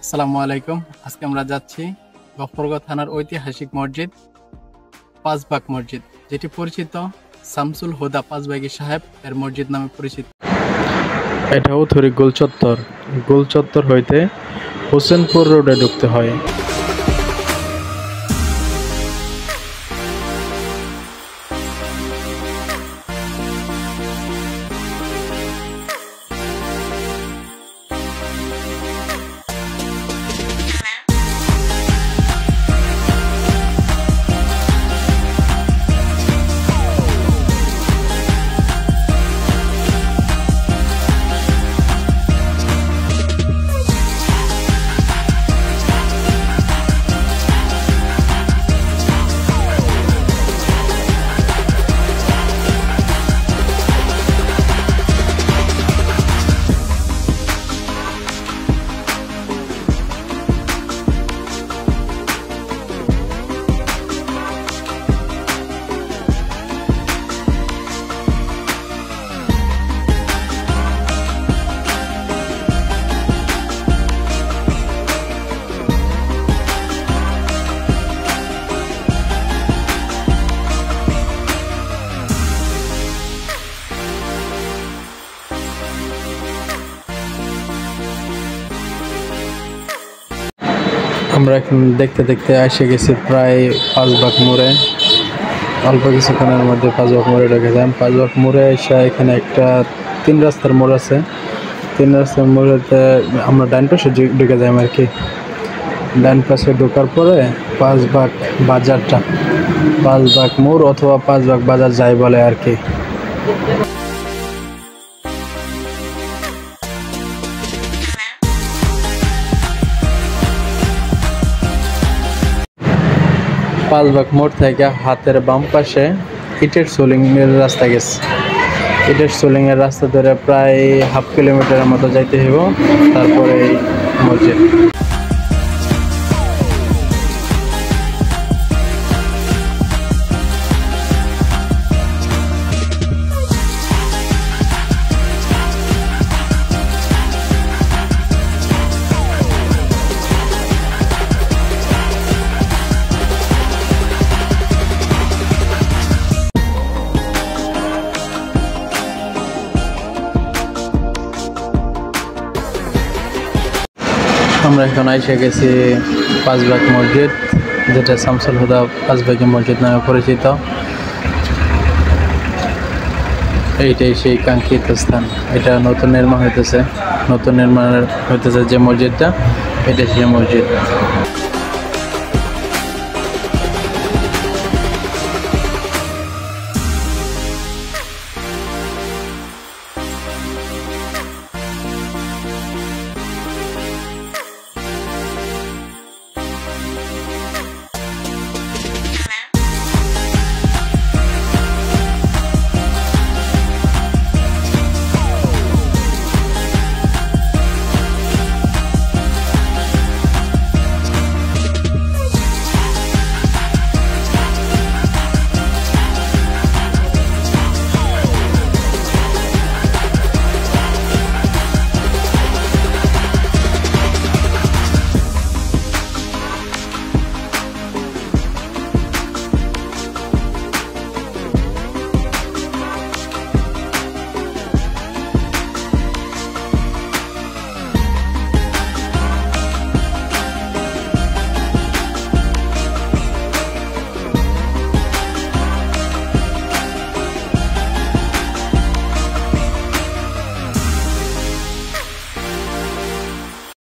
আসসালামু আলাইকুম। আজকে আমরা যাচ্ছি গফরগাঁও থানার ঐতিহাসিক মসজিদ পাঁচবাগ মসজিদ, যেটি পরিচিত শামসুল হুদা পাঁচবাগী সাহেব এর মসজিদ নামে পরিচিত। এটাও থরি গোল চত্বর হইতে হোসেনপুর রোডে ঢুকতে হয়। আমরা এখন দেখতে দেখতে এসে গেছি প্রায় পাঁচবাগ মোড়ে। অল্প কিছুক্ষণের মধ্যে পাঁচবাগ মোড়ে ঢুকে যাই। পাঁচবাগ মোড়ে এসে এখানে একটা 3 রাস্তার মোড় আছে। 3 রাস্তার মোড়েতে আমরা ডান পাশে ঢুকে যাই আর কি। ডান পাশে ঢোকার পরে পাঁচবাগ বাজারটা, পাঁচবাগ মোড় অথবা পাঁচবাগ বাজার যাই বলে আর কি। পাঁচবাগ মোড় থেকে হাতের বাম পাশে ইটের সোলিং এর রাস্তা গেছে। ইটের সোলিং এর রাস্তা ধরে প্রায় হাফ কিলোমিটারের মতো যাইতে হইব, তারপরে মসজিদ। আমরা এখন এসে গেছি পাঁচবাগ মসজিদ, যেটা শামসুল হুদা পাঁচবাগী মসজিদ নামে পরিচিত। এইটাই সেই কাঙ্ক্ষিত স্থান। এটা নতুন নির্মাণ হইতেছে যে মসজিদটা, এটা সেই মসজিদ।